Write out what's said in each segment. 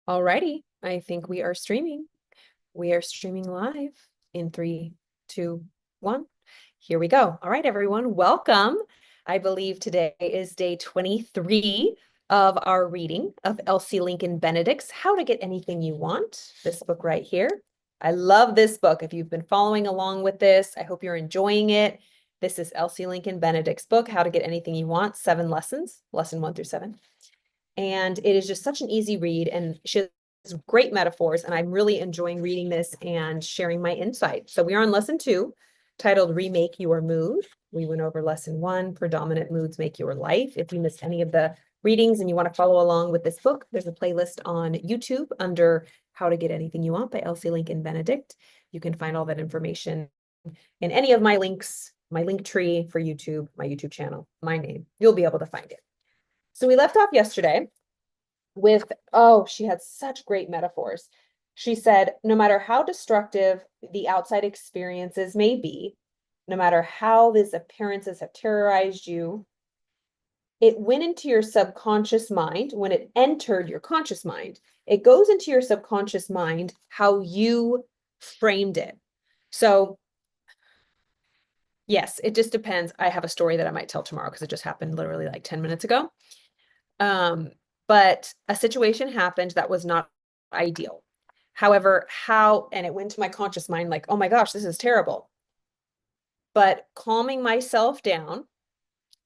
Alrighty, I think we are streaming. We are streaming live in 3, 2, 1. Here we go. All right, everyone, welcome. I believe today is day 23 of our reading of Elsie Lincoln Benedict's How to Get Anything You Want, this book right here. I love this book. If you've been following along with this, I hope you're enjoying it. This is Elsie Lincoln Benedict's book, How to Get Anything You Want, 7 lessons, lesson 1 through 7. And it is just such an easy read, and she has great metaphors, and I'm really enjoying reading this and sharing my insight. So we are on lesson 2, titled Remake Your Mood. We went over lesson 1, Predominant Moods Make Your Life. If you missed any of the readings and you want to follow along with this book, there's a playlist on YouTube under How to Get Anything You Want by Elsie Lincoln Benedict. You can find all that information in any of my links, my link tree for YouTube, my YouTube channel, my name. You'll be able to find it. So we left off yesterday with, oh, she had such great metaphors. She said, no matter how destructive the outside experiences may be, no matter how these appearances have terrorized you, it went into your subconscious mind. When it entered your conscious mind, it goes into your subconscious mind how you framed it. So yes, it just depends. I have a story that I might tell tomorrow because it just happened literally like 10 minutes ago. But a situation happened that was not ideal. However, and it went to my conscious mind like, oh my gosh, this is terrible. But calming myself down,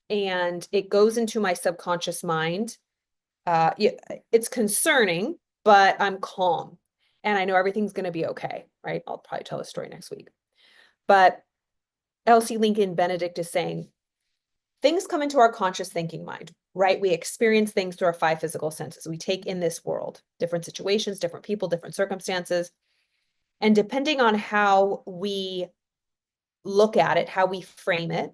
and it goes into my subconscious mind. It's concerning, but I'm calm and I know everything's going to be okay, right? I'll probably tell the story next week. But Elsie Lincoln Benedict is saying, things come into our conscious thinking mind, right? We experience things through our 5 physical senses. We take in this world, different situations, different people, different circumstances. And depending on how we look at it, how we frame it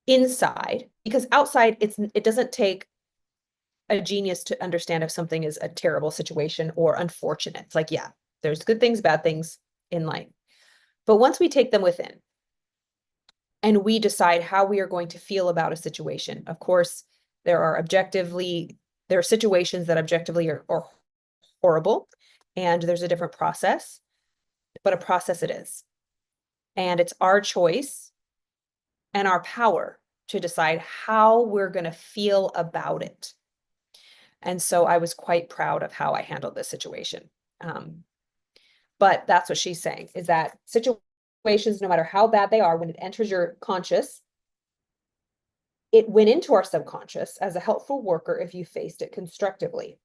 inside, because outside it doesn't take a genius to understand if something is a terrible situation or unfortunate. It's like, yeah, there's good things, bad things in life. But once we take them within, and we decide how we are going to feel about a situation. Of course, there are situations that objectively are horrible, and there's a different process, but a process it is. And it's our choice and our power to decide how we're going to feel about it. And so I was quite proud of how I handled this situation. But that's what she's saying, is that situations, no matter how bad they are, when it enters your conscious, it went into our subconscious as a helpful worker if you faced it constructively.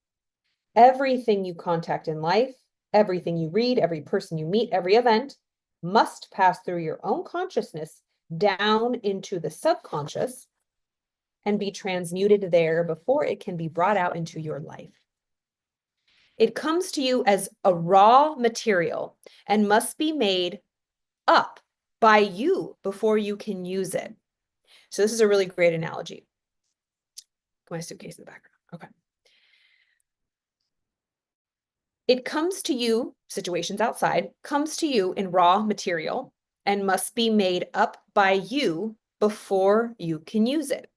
Everything you contact in life, everything you read, every person you meet, every event must pass through your own consciousness down into the subconscious and be transmuted there before it can be brought out into your life. It comes to you as a raw material and must be made up by you before you can use it. So this is a really great analogy. My suitcase in the background. Okay. It comes to you, situations outside, comes to you in raw material and must be made up by you before you can use it.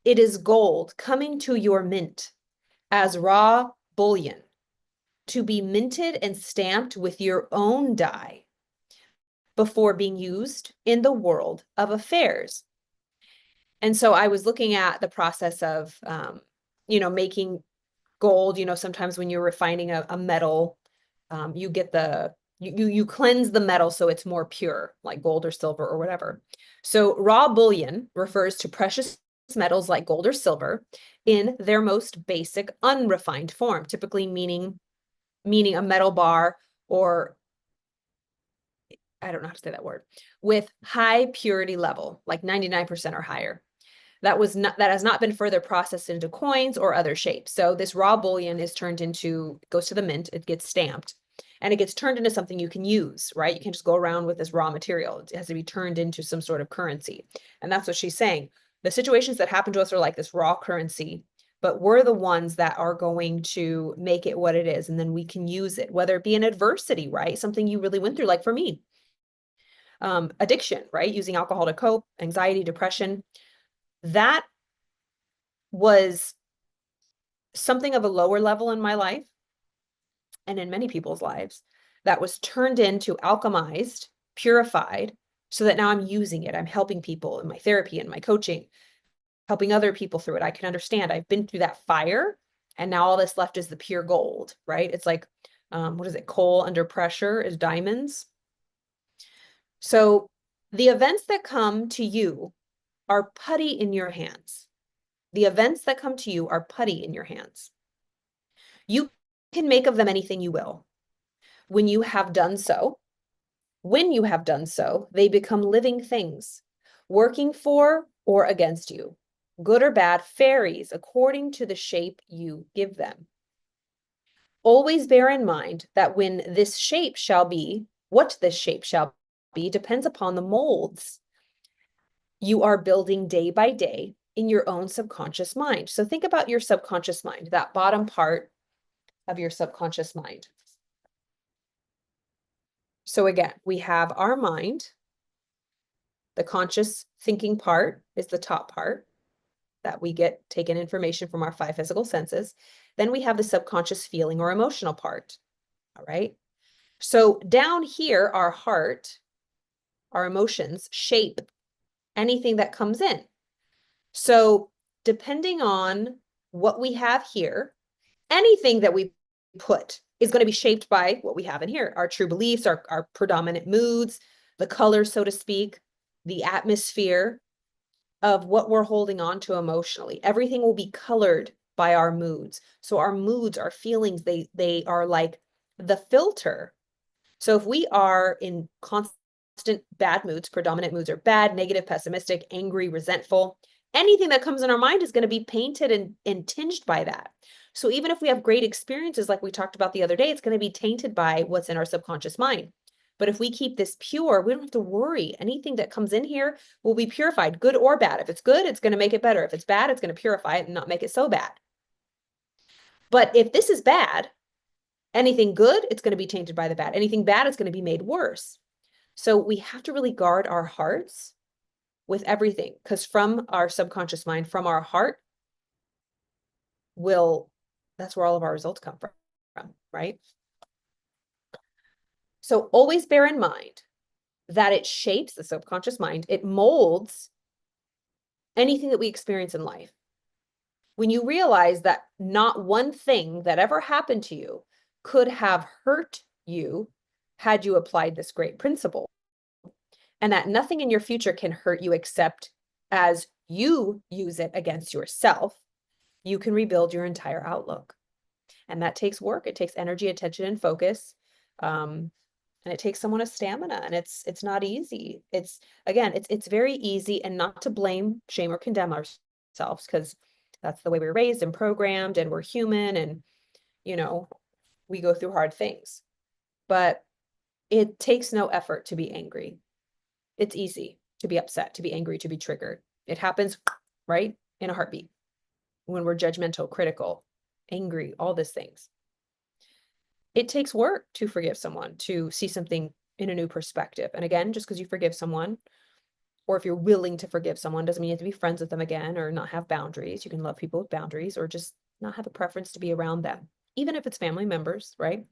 It is gold coming to your mint as raw bullion to be minted and stamped with your own dye before being used in the world of affairs. And so I was looking at the process of, making gold. Sometimes when you're refining a metal, you get you cleanse the metal so it's more pure, like gold or silver or whatever. So raw bullion refers to precious metals like gold or silver in their most basic unrefined form, typically meaning a metal bar, or I don't know how to say that word, with high purity level, like 99% or higher. That has not been further processed into coins or other shapes. So this raw bullion goes to the mint, it gets stamped, and it gets turned into something you can use, right? You can't just go around with this raw material. It has to be turned into some sort of currency. And that's what she's saying. The situations that happen to us are like this raw currency, but we're the ones that are going to make it what it is. And then we can use it, whether it be an adversity, right? Something you really went through, like for me, addiction, right? Using alcohol to cope, anxiety, depression. That was something of a lower level in my life and in many people's lives that was turned into alchemized, purified, so that now I'm using it. I'm helping people in my therapy and my coaching, helping other people through it. I can understand. I've been through that fire, and now all that's left is the pure gold, right? It's like, what is it? Coal under pressure is diamonds. So the events that come to you are putty in your hands. The events that come to you are putty in your hands. You can make of them anything you will. When you have done so, they become living things, working for or against you, good or bad, fairies according to the shape you give them. Always bear in mind that when this shape shall be, what this shape shall be depends upon the molds you are building day by day in your own subconscious mind. So think about your subconscious mind, that bottom part of your subconscious mind. So again, we have our mind. The conscious thinking part is the top part that we get taken information from our 5 physical senses. Then we have the subconscious feeling or emotional part. All right. So down here, our heart, our emotions shape anything that comes in. So depending on what we have here, anything that we put is going to be shaped by what we have in here, our true beliefs, our predominant moods, the colors, so to speak, the atmosphere of what we're holding on to emotionally. Everything will be colored by our moods. So our moods, our feelings, they are like the filter. So if we are in constant bad moods, predominant moods are bad, negative, pessimistic, angry, resentful, anything that comes in our mind is going to be painted and tinged by that. So even if we have great experiences like we talked about the other day, it's going to be tainted by what's in our subconscious mind. But if we keep this pure, we don't have to worry. Anything that comes in here will be purified, good or bad. If it's good, it's going to make it better. If it's bad, it's going to purify it and not make it so bad. But if this is bad, anything good, it's going to be tainted by the bad. Anything bad, it's going to be made worse. So we have to really guard our hearts with everything, because from our subconscious mind, from our heart, that's where all of our results come from, right? So always bear in mind that it shapes the subconscious mind. It molds anything that we experience in life. When you realize that not one thing that ever happened to you could have hurt you had you applied this great principle, and that nothing in your future can hurt you except as you use it against yourself, you can rebuild your entire outlook. And that takes work. It takes energy, attention, and focus. And it takes someone a stamina, and it's not easy. It's very easy, and not to blame, shame, or condemn ourselves, because that's the way we're raised and programmed, and we're human, and we go through hard things. But it takes no effort to be angry. It's easy to be upset, to be angry, to be triggered. It happens right in a heartbeat when we're judgmental, critical, angry, all these things. It takes work to forgive someone, to see something in a new perspective. And again, just because you forgive someone, or if you're willing to forgive someone, doesn't mean you have to be friends with them again or not have boundaries. You can love people with boundaries, or just not have a preference to be around them, even if it's family members, right?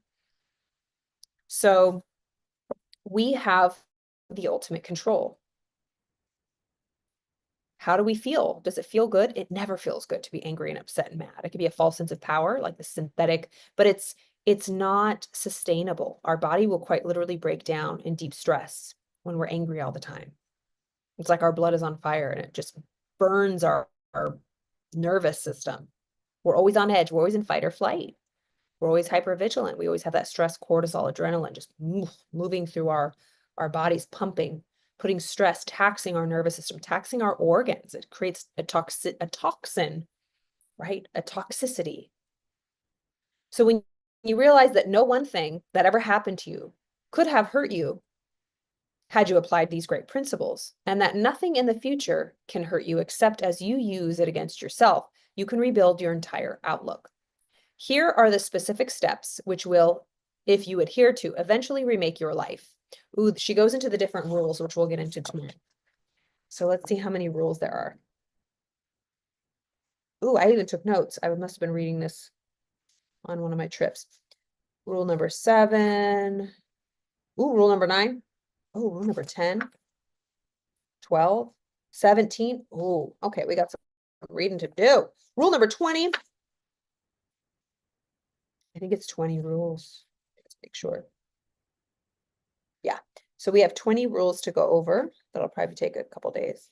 So we have the ultimate control. How do we feel? Does it feel good? It never feels good to be angry and upset and mad. It could be a false sense of power, like the synthetic, but it's not sustainable. Our body will quite literally break down in deep stress when we're angry all the time. It's like our blood is on fire and it just burns our nervous system. We're always on edge. We're always in fight or flight. We're always hypervigilant. We always have that stress, cortisol, adrenaline, just moving through our bodies, pumping, putting stress, taxing our nervous system, taxing our organs. It creates a toxin, right? A toxicity. So when you realize that no one thing that ever happened to you could have hurt you had you applied these great principles, and that nothing in the future can hurt you except as you use it against yourself, you can rebuild your entire outlook. Here are the specific steps which will, if you adhere to, eventually remake your life. Ooh, she goes into the different rules, which we'll get into tomorrow. So let's see how many rules there are. Ooh, I even took notes. I must have been reading this on one of my trips. Rule number 7. Ooh, rule number 9. Oh, rule number 10, 12, 17. Ooh, okay, we got some reading to do. Rule number 20. I think it's 20 rules. Let's make sure. Yeah, so we have 20 rules to go over. That'll probably take a couple days.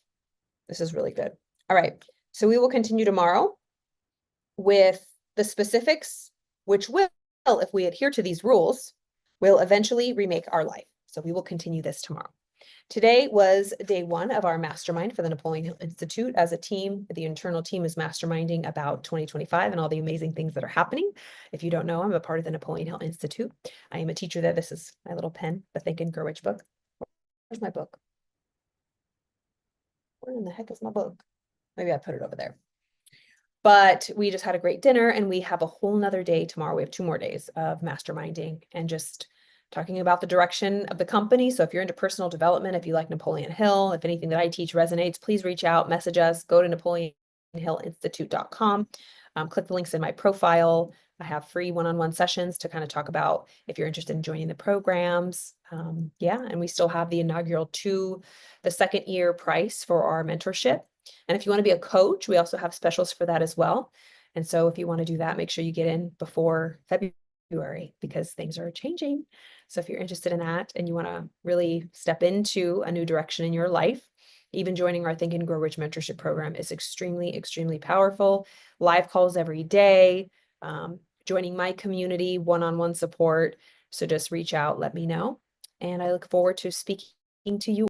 This is really good. All right, so we will continue tomorrow with the specifics, which will, if we adhere to these rules, will eventually remake our life. So we will continue this tomorrow. Today was day 1 of our mastermind for the Napoleon Hill Institute. As a team, the internal team is masterminding about 2025 and all the amazing things that are happening. If you don't know, I'm a part of the Napoleon Hill Institute. I am a teacher there. This is my little pen, the Think and Grow Rich book. Where's my book? Where in the heck is my book? Maybe I put it over there. But we just had a great dinner and we have a whole nother day tomorrow. We have 2 more days of masterminding and just talking about the direction of the company. So if you're into personal development, if you like Napoleon Hill, if anything that I teach resonates, please reach out, message us, go to napoleonhillinstitute.com, click the links in my profile. I have free one-on-one sessions to kind of talk about if you're interested in joining the programs. Yeah, and we still have the inaugural the 2nd year price for our mentorship. And if you want to be a coach, we also have specials for that as well. And so if you want to do that, make sure you get in before February because things are changing. So if you're interested in that and you want to really step into a new direction in your life, even joining our Think and Grow Rich mentorship program is extremely, extremely powerful. Live calls every day, joining my community, one-on-one support. So just reach out, let me know. And I look forward to speaking to you